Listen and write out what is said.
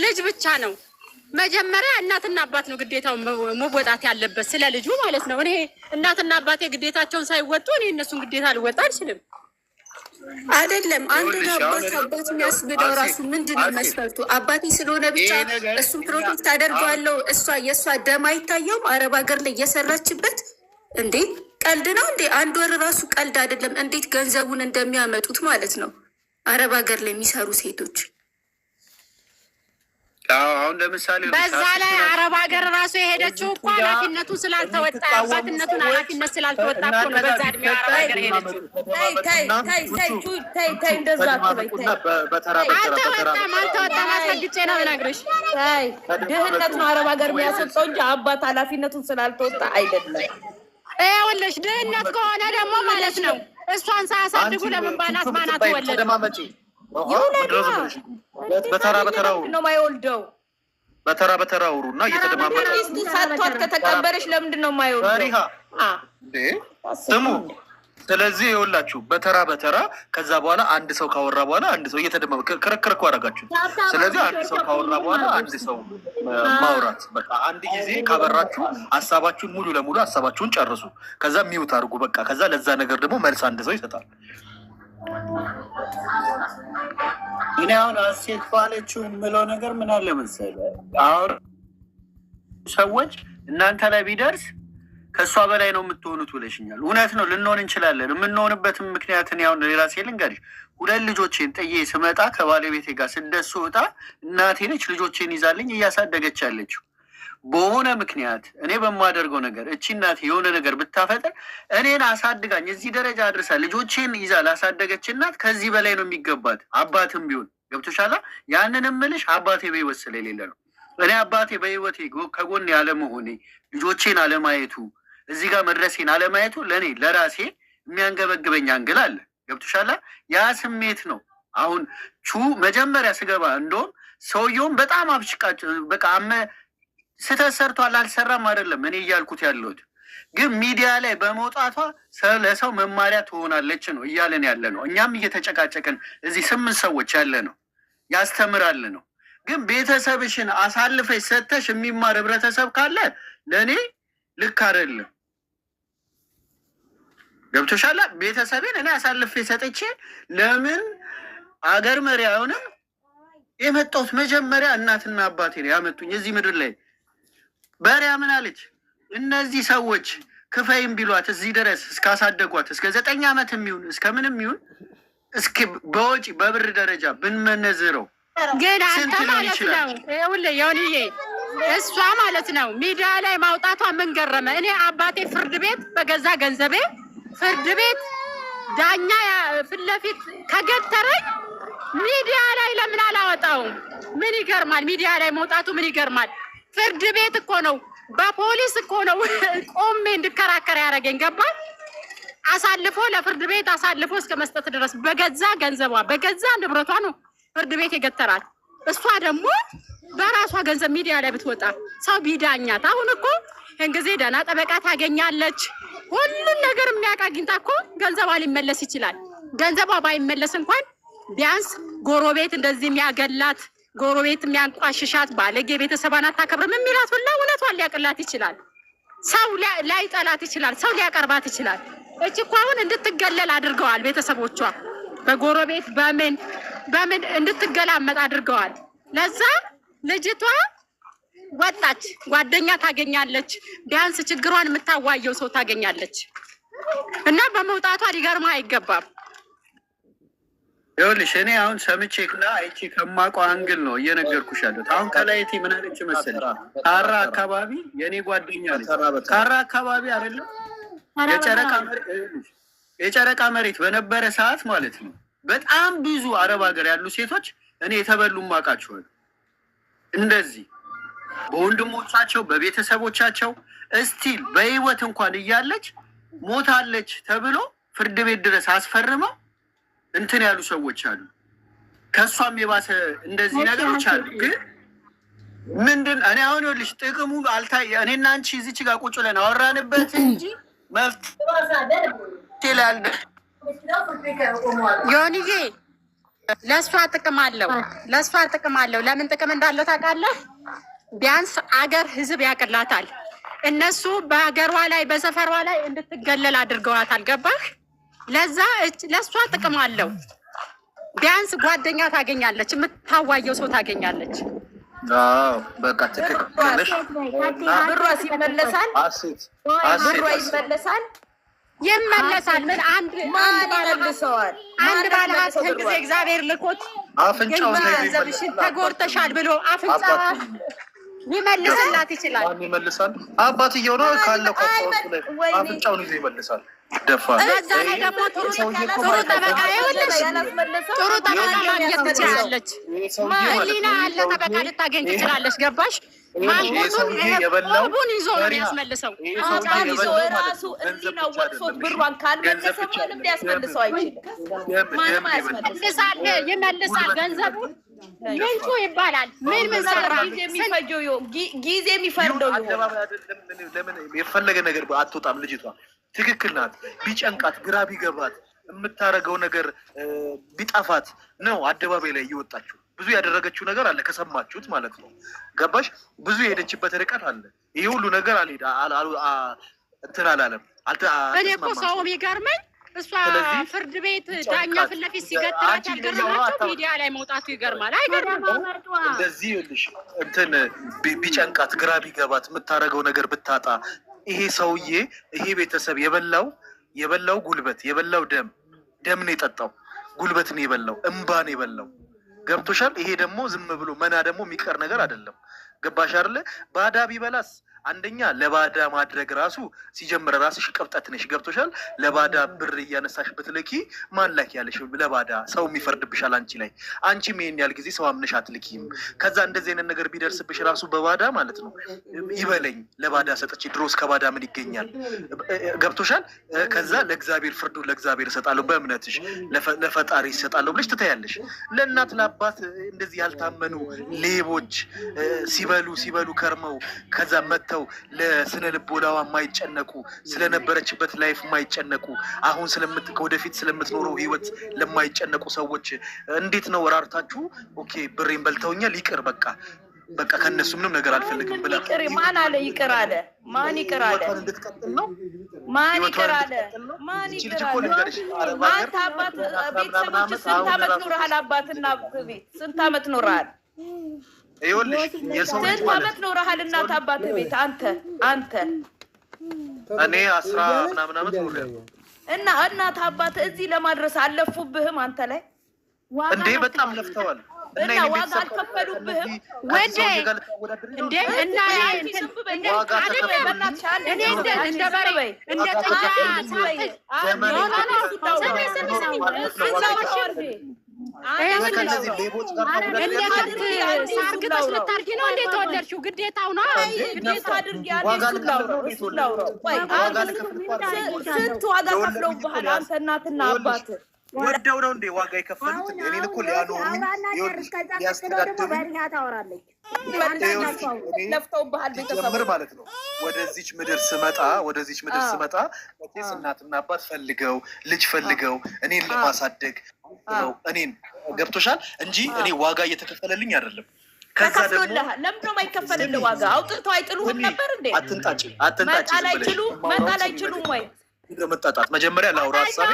ልጅ ብቻ ነው መጀመሪያ እናትና አባት ነው ግዴታውን መወጣት ያለበት ስለ ልጁ ማለት ነው። እኔ እናትና አባቴ ግዴታቸውን ሳይወጡ እኔ እነሱን ግዴታ ልወጣ አልችልም። አይደለም አንድ አባት የሚያስብለው ራሱ ምንድን ነው መስፈርቱ? አባቴ ስለሆነ ብቻ እሱን ፕሮቴክት አደርገዋለሁ። የእሷ ደም አይታየውም? አረብ ሀገር ላይ እየሰራችበት እንዴ! ቀልድ ነው እንዴ? አንድ ወር ራሱ ቀልድ አይደለም። እንዴት ገንዘቡን እንደሚያመጡት ማለት ነው አረብ ሀገር ላይ የሚሰሩ ሴቶች። አሁን ለምሳሌ በዛ ላይ አረብ ሀገር ራሱ የሄደችው እኮ ኃላፊነቱን ስላልተወጣ አባትነቱን ኃላፊነት ስላልተወጣ እኮ ነው። በዛ እድሜ አረብ ሀገር የሄደችው። ተይ እንደዛ አትበይ። አልተወጣም አስረግጬ ነው የምነግርሽ። ድህነት ነው አረብ ሀገር የሚያስወጣው እንጂ አባት ኃላፊነቱን ስላልተወጣ አይደለም። ይኸውልሽ ድህነት ከሆነ ደግሞ ማለት ነው እሷን ሳያሳድጉ ለምን ባናት ማናት ወለደ? በተራ በተራው ነው የማይወልደው። በተራ በተራው እና እየተደማመጠ ሚስቱ ሳቷት ከተቀበረች ለምንድን ነው የማይወልደው? ስሙ። ስለዚህ ይኸውላችሁ በተራ በተራ ከዛ በኋላ አንድ ሰው ካወራ በኋላ አንድ ሰው እየተደማመጠ ክርክር እኮ አደረጋችሁ። ስለዚህ አንድ ሰው ካወራ በኋላ አንድ ሰው ማውራት በቃ አንድ ጊዜ ካበራችሁ ሀሳባችሁን ሙሉ ለሙሉ ሀሳባችሁን ጨርሱ። ከዛ ሚውት አድርጉ በቃ። ከዛ ለዛ ነገር ደግሞ መልስ አንድ ሰው ይሰጣል። እኔ አሁን አሴት ባለችው የምለው ነገር ምን አለ መሰለህ፣ አሁን ሰዎች እናንተ ላይ ቢደርስ ከእሷ በላይ ነው የምትሆኑት ብለሽኛል። እውነት ነው፣ ልንሆን እንችላለን። የምንሆንበትም ምክንያትን ያሁን ሌላ ሴ ልንገርሽ፣ 2 ልጆቼን ጥዬ ስመጣ ከባለቤቴ ጋር ስደት ስወጣ እናቴ ነች ልጆቼን ይዛልኝ እያሳደገች ያለችው። በሆነ ምክንያት እኔ በማደርገው ነገር እቺ እናቴ የሆነ ነገር ብታፈጥር እኔን አሳድጋኝ እዚህ ደረጃ አድርሳ ልጆቼን ይዛ ላሳደገች እናት ከዚህ በላይ ነው የሚገባት። አባትም ቢሆን ገብቶሻላ። ያንን እምልሽ አባቴ በህይወት ስለሌለ ነው። እኔ አባቴ በህይወቴ ከጎን ያለመሆኔ ልጆቼን አለማየቱ እዚህ ጋር መድረሴን አለማየቱ ለእኔ ለራሴ የሚያንገበግበኝ አንግል አለ። ገብቶሻላ። ያ ስሜት ነው። አሁን መጀመሪያ ስገባ እንደውም ሰውየውም በጣም አብሽቃጭ በቃ ስህተት ሰርቷል አልሰራም አይደለም እኔ እያልኩት ያለሁት፣ ግን ሚዲያ ላይ በመውጣቷ ለሰው መማሪያ ትሆናለች ነው እያለን ያለ ነው። እኛም እየተጨቃጨቅን እዚህ 8 ሰዎች ያለ ነው ያስተምራል ነው። ግን ቤተሰብሽን አሳልፈሽ ሰተሽ የሚማር ህብረተሰብ ካለ ለእኔ ልክ አይደለም። ገብቶሻል። ቤተሰቤን እኔ አሳልፌ ሰጥቼ ለምን አገር መሪ አይሆንም? የመጣሁት መጀመሪያ እናትና አባቴ ነው ያመጡኝ እዚህ ምድር ላይ። በሪያ ምን አለች? እነዚህ ሰዎች ክፈይም ቢሏት እዚህ ድረስ እስካሳደጓት እስከ 9 ዓመት የሚሆን እስከ ምንም ይሁን እስኪ በወጪ በብር ደረጃ ብንመነዝረው ግን አንተ ማለት ነው የሆንዬ እሷ ማለት ነው ሚዲያ ላይ ማውጣቷ ምን ገረመ? እኔ አባቴ ፍርድ ቤት በገዛ ገንዘቤ ፍርድ ቤት ዳኛ ፊት ለፊት ከገተረኝ ሚዲያ ላይ ለምን አላወጣውም? ምን ይገርማል? ሚዲያ ላይ መውጣቱ ምን ይገርማል? ፍርድ ቤት እኮ ነው፣ በፖሊስ እኮ ነው ቆሜ እንድከራከር ያደረገኝ። ገባ? አሳልፎ ለፍርድ ቤት አሳልፎ እስከ መስጠት ድረስ በገዛ ገንዘቧ በገዛ ንብረቷ ነው ፍርድ ቤት የገተራት። እሷ ደግሞ በራሷ ገንዘብ ሚዲያ ላይ ብትወጣ ሰው ቢዳኛት፣ አሁን እኮ እንጊዜ ደህና ጠበቃ ታገኛለች። ሁሉን ነገር የሚያውቅ አግኝታ እኮ ገንዘቧ ሊመለስ ይችላል። ገንዘቧ ባይመለስ እንኳን ቢያንስ ጎረቤት እንደዚህ የሚያገላት ጎረቤት የሚያንቋሽሻት ባለጌ ቤተሰቧን አታከብርም የሚላት ሁላ እውነቷን ሊያቅላት ይችላል። ሰው ላይጠላት ይችላል። ሰው ሊያቀርባት ይችላል። እች እኮ አሁን እንድትገለል አድርገዋል ቤተሰቦቿ። በጎረቤት በምን እንድትገላመጥ አድርገዋል። ለዛ ልጅቷ ወጣች፣ ጓደኛ ታገኛለች፣ ቢያንስ ችግሯን የምታዋየው ሰው ታገኛለች። እና በመውጣቷ ሊገርማ አይገባም። ይኸውልሽ እኔ አሁን ሰምቼና አይቼ ከማውቀው አንግል ነው እየነገርኩሽ ያለሁት። አሁን ከላይቴ ምን አለች መሰለኝ? ካራ አካባቢ የእኔ ጓደኛ ነች። ካራ አካባቢ አይደለም የጨረቃ መሬት በነበረ ሰዓት ማለት ነው በጣም ብዙ አረብ ሀገር ያሉ ሴቶች እኔ የተበሉ ማውቃቸዋል። እንደዚህ በወንድሞቻቸው በቤተሰቦቻቸው እስቲል በህይወት እንኳን እያለች ሞታለች ተብሎ ፍርድ ቤት ድረስ አስፈርመው እንትን ያሉ ሰዎች አሉ። ከሷም የባሰ እንደዚህ ነገሮች አሉ። ግን ምንድን እኔ አሁን ይኸውልሽ ጥቅሙ አልታየ። እኔና አንቺ እዚች ጋር ቁጭ ብለን አወራንበት እንጂ መፍትሄ ላይ አልደ ዮኒዬ ለእሷ ጥቅም አለው። ለምን ጥቅም እንዳለው ታውቃለህ? ቢያንስ አገር ህዝብ ያቅላታል። እነሱ በሀገሯ ላይ በሰፈሯ ላይ እንድትገለል አድርገዋታል። ገባህ? ለእሷ ጥቅም አለው። ቢያንስ ጓደኛ ታገኛለች፣ የምታዋየው ሰው ታገኛለች። በቃ ትክክል። ብሯ ይመለሳል። ይመለሳል። ምን አንድ መልሰዋል። አንድ ባለሀብት ጊዜ እግዚአብሔር ልኮት ገንዘብሽን ተጎድተሻል ብሎ አፍንጫ ሊመልስላት ይችላል። ይመልሳል። አባትየው ነው ካለው አፍንጫውን ይዞ ይመልሳል። ደፋር በዛ ላይ ደግሞ ጥሩ ጠበቃ ይኸውልሽ፣ ጥሩ ጠበቃ ማግኘት ትችላለች። ህሊና ያለ ጠበቃ ልታገኝ ትችላለች። ገባሽ? ማንቡን ይዞ ነው የሚያስመልሰው። ራሱ ህሊናው ወቅሶት ብሯን ካልመለሰ ምንም ሊያስመልሰው አይችልም። ይመልሳል። ገንዘቡን ምንጩ ይባላል። ምን ሰራ? ጊዜ የሚፈርደው ለምን የፈለገ ነገር አትወጣም ልጅቷ። ትክክል ናት። ቢጨንቃት ግራ ቢገባት የምታደርገው ነገር ቢጠፋት ነው አደባባይ ላይ እየወጣችሁ ብዙ ያደረገችው ነገር አለ። ከሰማችሁት ማለት ነው። ገባሽ? ብዙ የሄደችበት ርቀት አለ። ይሄ ሁሉ ነገር እንትን አላለም። እኔ እኮ ሰው የሚገርመኝ እሷ ፍርድ ቤት ዳኛ ፊት ለፊት ሲገትራት ያልገረማቸው ሚዲያ ላይ መውጣቱ ይገርማል። አይገርምም? እንደዚህ ይኸውልሽ እንትን ቢጨንቃት ግራ ቢገባት የምታደርገው ነገር ብታጣ ይሄ ሰውዬ ይሄ ቤተሰብ የበላው ጉልበት የበላው ደም ነው የጠጣው። ጉልበት ነው የበላው፣ እንባ ነው የበላው። ገብቶሻል? ይሄ ደግሞ ዝም ብሎ መና ደግሞ የሚቀር ነገር አይደለም። ገባሽ አይደለ? ባዳ ቢበላስ አንደኛ ለባዳ ማድረግ ራሱ ሲጀምር ራስሽ ቅብጠት ነሽ። ገብቶሻል? ለባዳ ብር እያነሳሽ ብትልኪ ማላክ ያለሽ ለባዳ ሰው የሚፈርድብሻል አንቺ ላይ። አንቺም ይሄን ያህል ጊዜ ሰው አምነሽ አትልኪም። ከዛ እንደዚህ አይነት ነገር ቢደርስብሽ ራሱ በባዳ ማለት ነው ይበለኝ ለባዳ ሰጥቼ ድሮስ ከባዳ ምን ይገኛል? ገብቶሻል? ከዛ ለእግዚአብሔር ፍርዱ ለእግዚአብሔር እሰጣለሁ በእምነትሽ ለፈጣሪ እሰጣለሁ ብለሽ ትታያለሽ። ለእናት ለአባት እንደዚህ ያልታመኑ ሌቦች ሲበሉ ከርመው ከዛ መጥተው ለስነ ልቦናዋ የማይጨነቁ ስለነበረችበት ላይፍ የማይጨነቁ አሁን ወደፊት ስለምትኖረው ህይወት ለማይጨነቁ ሰዎች እንዴት ነው ወራርታችሁ ኦኬ ብሬን በልተውኛል ይቅር በቃ ከነሱ ምንም ነገር አልፈልግም ብላ ማን አለ ይቅር አለ? ማን ይቅር አለ? ማን ይቅር አለ? ማን ይቅር አለ? አንተ አባት ቤተሰቦች ስንት ዓመት ኖረሃል? አባትና ቤት ስንት ዓመት ኖረሃል? ይኸውልሽ የሰው ልጅ ስንት ዓመት ኖረሃል? እናት አባት ቤት አንተ እኔ 10 ምናምን ዓመት ኖሬያለሁ። እና እናት አባት እዚህ ለማድረስ አለፉብህም አንተ ላይ እንዴ? በጣም ለፍተዋል። እና ዋጋ አልከፈሉብህም ወዴ? እንዴ እና ሳርግጠሽ ልታርጊ ነው እንዴት ተወለድሽው? ግዴታው ነው። ግዴታ አድርጊ ስንት ዋጋ ከፍለውብሃል አንተ እናትና አባት ወደው ነው እንዴ ዋጋ የከፈሉት? እኔን እኮ ሊያኖሩኝ ሊያስተዳድሩኝ ለፍተውብሃል ቤተሰብ ማለት ነው። ወደዚች ምድር ስመጣ መቼስ እናትና አባት ፈልገው ልጅ ፈልገው እኔን ለማሳደግ ነው። እኔን ገብቶሻል እንጂ እኔ ዋጋ እየተከፈለልኝ አይደለም። ከዛ ደግሞ ለምን ነው የማይከፈልልህ ዋጋ? አውጥተው አይጥሉህም ነበር እንዴ? አትንጣጭ መጣል አይችሉም ወይ? ለመጣጣት መጀመሪያ ላውራ ሀሳቤ